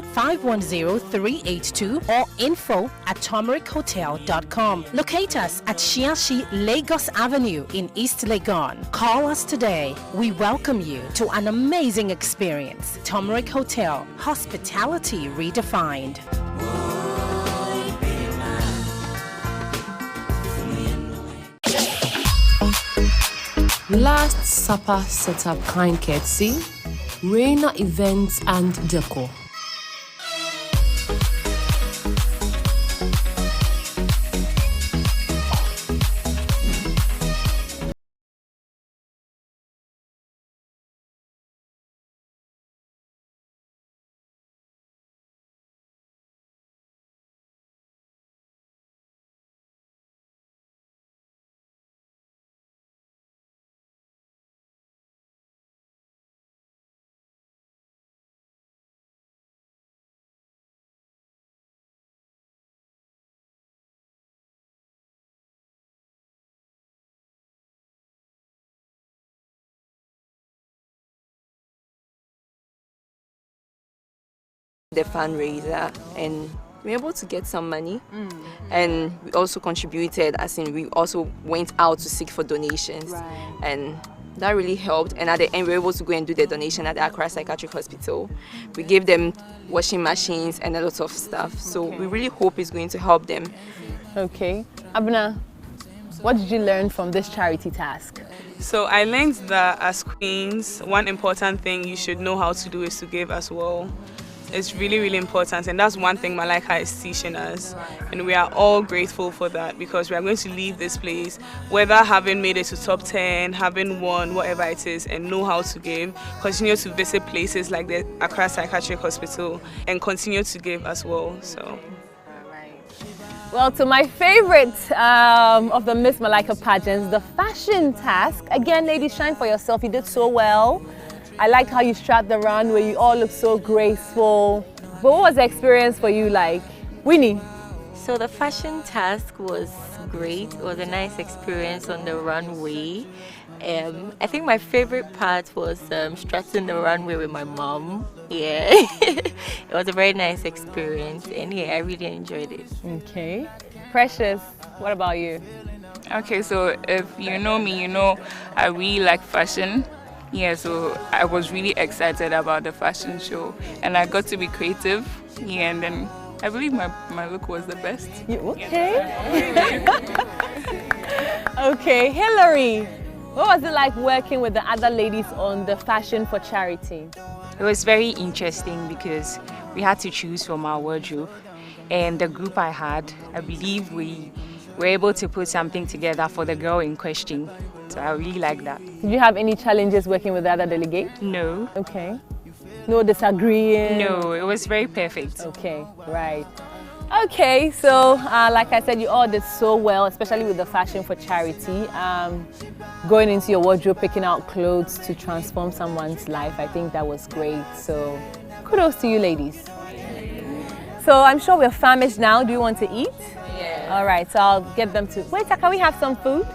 510 382, or info@turmerichotel.com. Locate us at Shiashi Lagos Avenue in East Legon. Call us today. We welcome you to an amazing experience. Turmeric Hotel, hospitality redefined. Last Supper Setup Kind Courtesy, Reina Events and Decor. the fundraiser and we were able to get some money. And we also contributed, as in we also went out to seek for donations. And that really helped. And at the end, we were able to go and do the donation at the Accra Psychiatric Hospital. We gave them washing machines and a lot of stuff. So we really hope it's going to help them. Okay. Abna, what did you learn from this charity task? So I learned that as queens, one important thing you should know how to do is to give as well. It's really, really important, and that's one thing Malaika is teaching us. And we are all grateful for that, because we are going to leave this place, whether having made it to top 10, having won, whatever it is, and know how to give, continue to visit places like the Accra Psychiatric Hospital, and continue to give as well. So. Well, to my favorite of the Miss Malaika pageants, the fashion task. Again, ladies, shine for yourself. You did so well. I liked how you strapped the runway. You all look so graceful. But what was the experience for you like? Winnie? So the fashion task was great. It was a nice experience on the runway. I think my favorite part was strutting the runway with my mom. Yeah, it was a very nice experience, and yeah, I really enjoyed it. Okay. Precious, what about you? Okay, so if you know me, you know I really like fashion. Yeah, so I was really excited about the fashion show, and I got to be creative. Yeah, and then I believe my look was the best. Okay. Okay, Hillary, what was it like working with the other ladies on the fashion for charity? It was very interesting because we had to choose from our wardrobe, and the group I had, I believe we were able to put something together for the girl in question. So I really like that. Did you have any challenges working with the other delegates? No. Okay. No disagreeing? No, it was very perfect. Okay, right. Okay, so like I said, you all did so well, especially with the fashion for charity. Going into your wardrobe, picking out clothes to transform someone's life, I think that was great. So kudos to you ladies. So I'm sure we're famished now. Do you want to eat? Yeah. All right, so I'll get them to... Wait, can we have some food?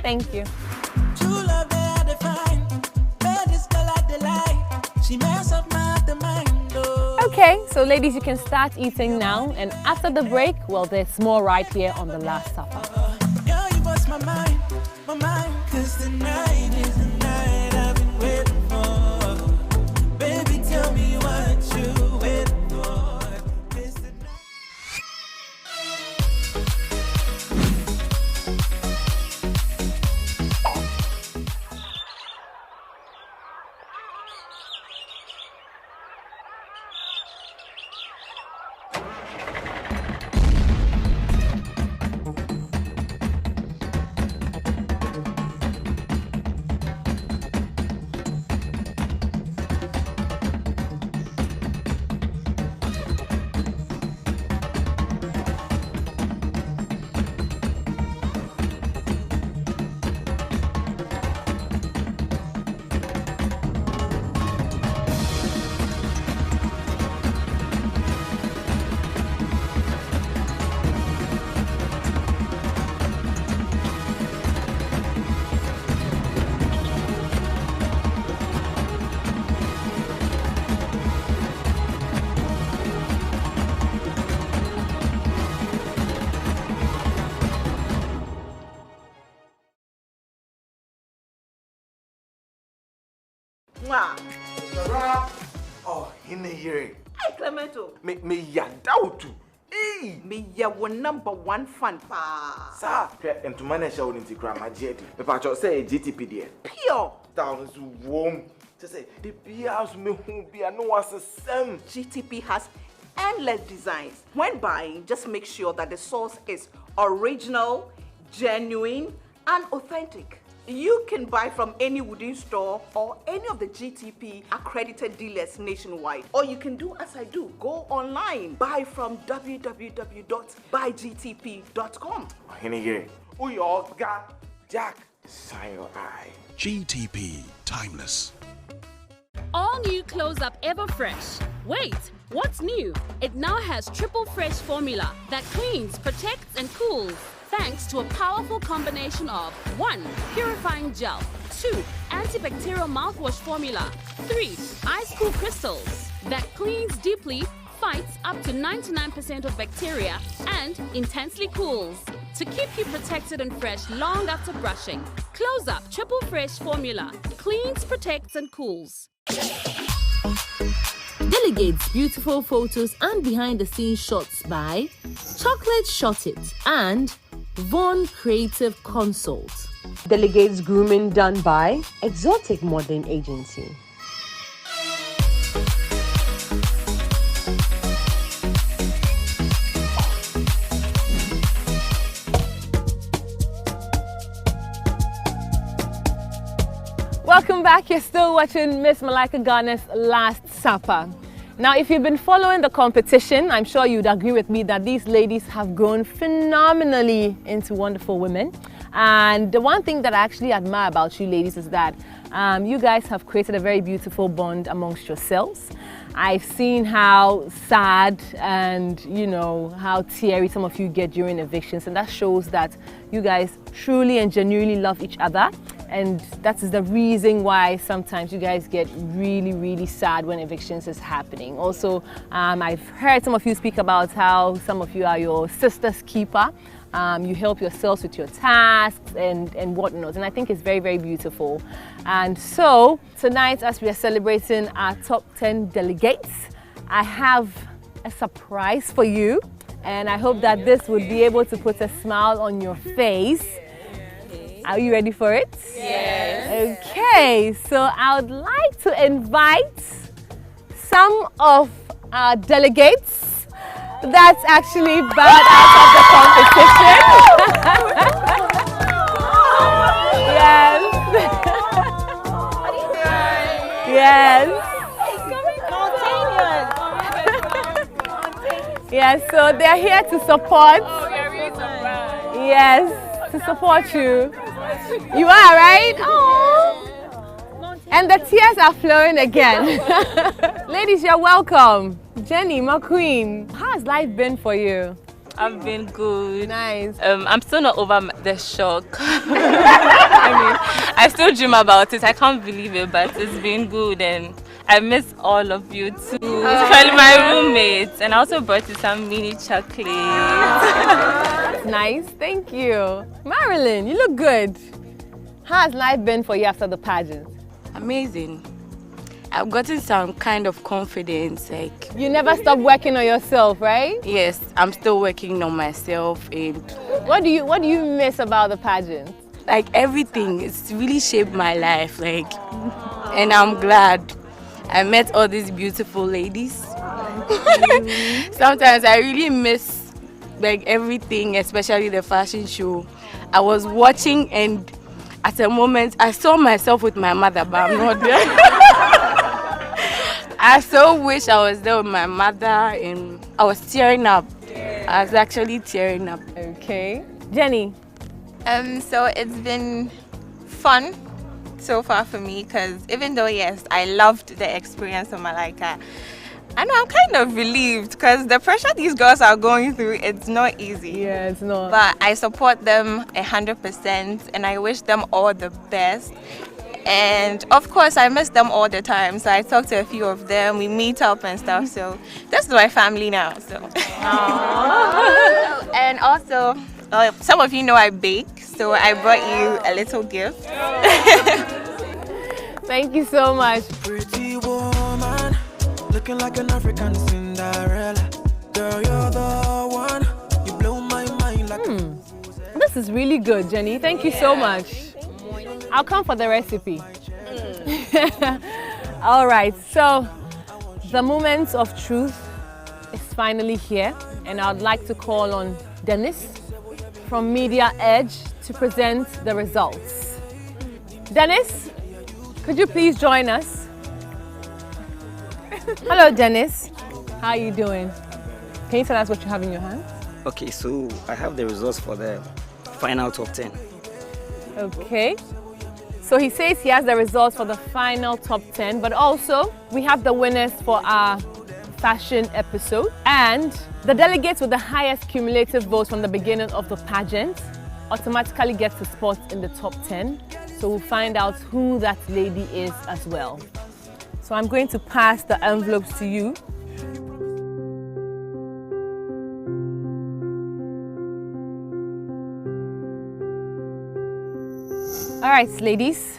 Thank you. Okay, so ladies, you can start eating now, and after the break, well, there's more right here on The Last Supper. Oh, in here. Hey, Clemento. Me ya doubt. Hey, me ya one #1 fan pa. Sir, and to manage our Instagram, my JD. The patch say GTP there. Pure. Down is warm. To say the BRs me who be no was the same. GTP has endless designs. When buying, just make sure that the source is original, genuine, and authentic. You can buy from any wooden store or any of the GTP accredited dealers nationwide. Or you can do as I do, go online, buy from www.buygtp.com. In here, we all got Jack, sign your eye. GTP, timeless. All new Close Up Ever Fresh. Wait, what's new? It now has triple fresh formula that cleans, protects, and cools. Thanks to a powerful combination of 1. Purifying gel, 2. Antibacterial mouthwash formula, 3. Ice cool crystals. that cleans deeply, fights up to 99% of bacteria, and intensely cools to keep you protected and fresh long after brushing. Close Up Triple Fresh Formula cleans, protects, and cools. Delegates beautiful photos and behind-the-scenes shots by Chocolate Shot It and Von Creative Consult. Delegates grooming done by Exotic Modern Agency. Welcome back. You're still watching Miss Malaika Ghana's Last Supper. Now, if you've been following the competition, I'm sure you'd agree with me that these ladies have grown phenomenally into wonderful women. And the one thing that I actually admire about you ladies is that you guys have created a very beautiful bond amongst yourselves. I've seen how sad and, you know, how teary some of you get during evictions, and that shows that you guys truly and genuinely love each other. And that is the reason why sometimes you guys get really, really sad when evictions is happening. Also, I've heard some of you speak about how some of you are your sister's keeper. You help yourselves with your tasks and whatnot. And I think it's very, very beautiful. And so tonight, as we are celebrating our top 10 delegates, I have a surprise for you. And I hope that this would be able to put a smile on your face. Are you ready for it? Yes. Okay, so I would like to invite some of our delegates that's actually bowed out of the competition. Yes. Yes. Yes, so they're here to support. Yes, to support you. You are, right? Oh. And the tears are flowing again. Ladies, you're welcome. Jenny, my queen, how has life been for you? I've been good. Nice. I'm still not over the shock. I still dream about it. I can't believe it, but it's been good, and I miss all of you too. Especially my roommates, and I also brought you some mini chocolate. That's nice. Thank you. Marilyn, you look good. How has life been for you after the pageant? Amazing. I've gotten some kind of confidence. Like, you never stop working on yourself, right? Yes, I'm still working on myself. And what do you miss about the pageant? Like everything. It's really shaped my life. Like, and I'm glad I met all these beautiful ladies. Sometimes I really miss like everything, especially the fashion show. I was watching, and at a moment I saw myself with my mother, but I'm not there. I so wish I was there with my mother, and I was tearing up. I was actually tearing up. Okay. Jenny? So it's been fun so far for me, because even though, yes, I loved the experience of Malaika, I know I'm kind of relieved, because the pressure these girls are going through, it's not easy. Yeah, it's not. But I support them 100%, and I wish them all the best. And of course, I miss them all the time, so I talk to a few of them, we meet up and stuff, so this is my family now. So. And also, some of you know I bake, so I brought you a little gift. Thank you so much. Pretty woman, looking like an African Cinderella. Girl, you're the one, you blow my mind like This is really good, Jenny. Thank you so much. I'll come for the recipe. All right, so the moment of truth is finally here, and I'd like to call on Dennis from Media Edge to present the results. Dennis, could you please join us? Hello, Dennis. How are you doing? Can you tell us what you have in your hand? Okay, so I have the results for the final top 10. Okay. So he says he has the results for the final top 10, but also we have the winners for our fashion episode, and the delegates with the highest cumulative votes from the beginning of the pageant automatically gets a spot in the top 10. So we'll find out who that lady is as well. So I'm going to pass the envelopes to you. All right, ladies.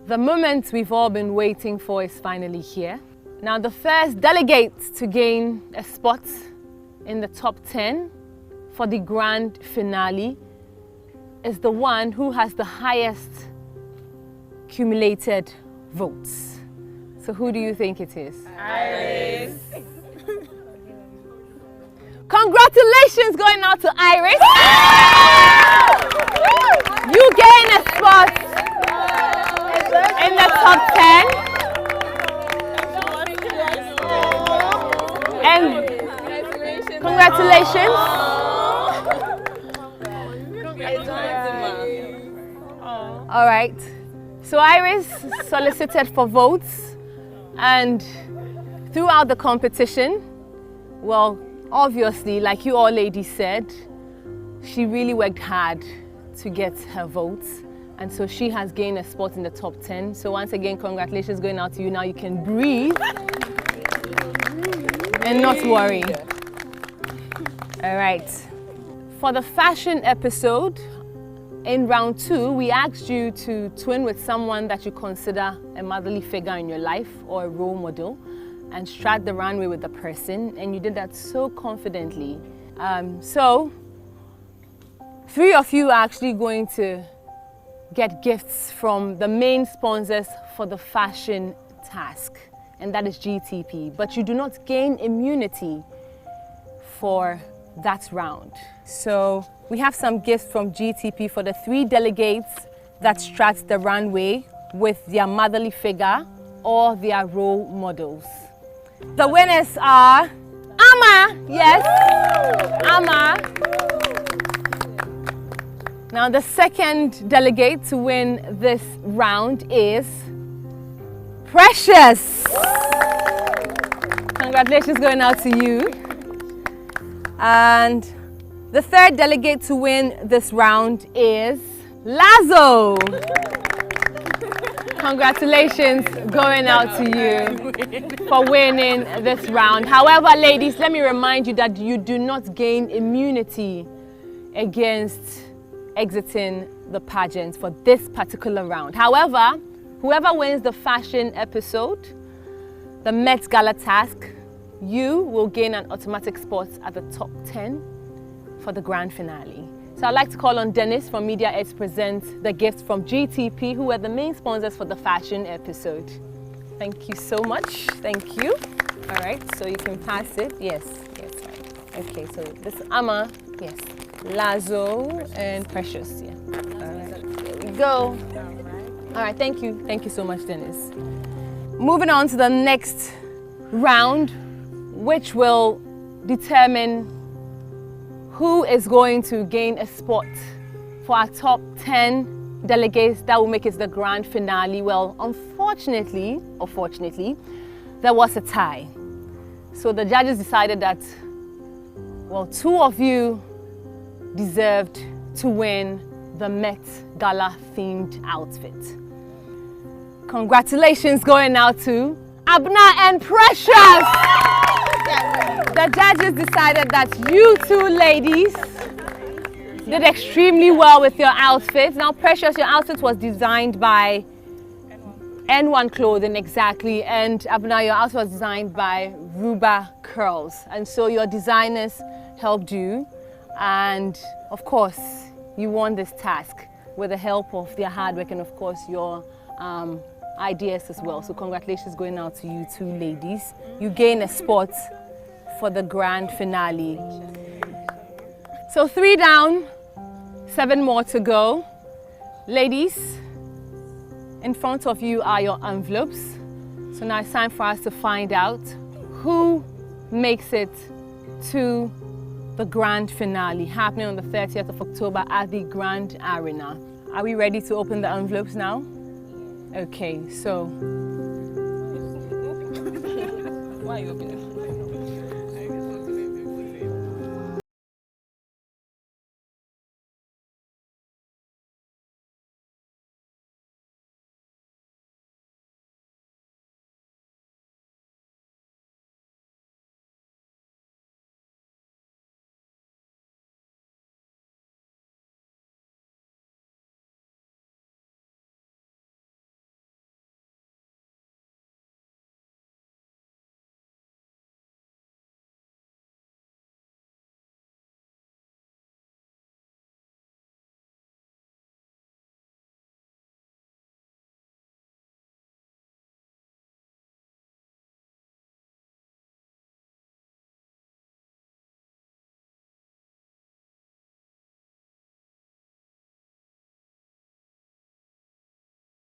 The moment we've all been waiting for is finally here. Now, the first delegate to gain a spot in the top 10 for the grand finale is the one who has the highest cumulated votes. So who do you think it is? Iris. Congratulations going out to Iris. You gain a spot in the top 10. And congratulations. All right. So Iris solicited for votes, and throughout the competition, well, obviously, like you all ladies said, she really worked hard to get her votes. And so she has gained a spot in the top 10. So once again, congratulations going out to you. Now you can breathe and not worry. All right. For the fashion episode, in round 2, we asked you to twin with someone that you consider a motherly figure in your life or a role model and strut the runway with the person. And you did that so confidently. So 3 of you are actually going to get gifts from the main sponsors for the fashion task, and that is GTP. But you do not gain immunity for that round. So we have some gifts from GTP for the 3 delegates that strut the runway with their motherly figure or their role models. The winners are Amma, yes, Amma. Now the second delegate to win this round is Precious. Congratulations going out to you. And the third delegate to win this round is Lazo. Congratulations going out to you for winning this round. However, ladies, let me remind you that you do not gain immunity against exiting the pageant for this particular round. However, whoever wins the fashion episode, the Met Gala task, you will gain an automatic spot at the top 10 for the grand finale. So I'd like to call on Dennis from Media Ed to present the gifts from GTP, who were the main sponsors for the fashion episode. Thank you so much. Thank you. All right, so you can pass it. Yes, right. Okay, so this is Amma, yes. Lazo and Precious, yeah. All right, there we go. All right, thank you. Thank you so much, Dennis. Moving on to the next round, which will determine who is going to gain a spot for our top 10 delegates that will make it the grand finale. Well, unfortunately, or fortunately, there was a tie. So the judges decided that, well, 2 of you deserved to win the Met Gala themed outfit. Congratulations going out to Abna and Precious. The judges decided that you 2 ladies did extremely well with your outfits. Now, Precious, your outfit was designed by N1 Clothing, exactly, and Abna, your outfit was designed by Ruba Curls. And so your designers helped you. And of course, you won this task with the help of their hard work and of course your ideas as well. So congratulations going out to you 2 ladies. You gain a spot for the grand finale. So 3 down, 7 more to go. Ladies, in front of you are your envelopes. So now it's time for us to find out who makes it to the grand finale happening on the 30th of October at the Grand Arena. Are we ready to open the envelopes now? Okay, so why are you opening?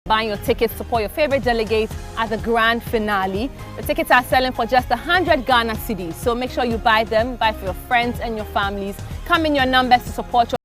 buying your tickets to support your favorite delegates at the grand finale. The tickets are selling for just 100 Ghana cedis, so make sure you buy them, buy for your friends and your families. Come in your numbers to support your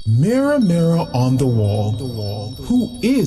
Mirror, mirror on the wall, who is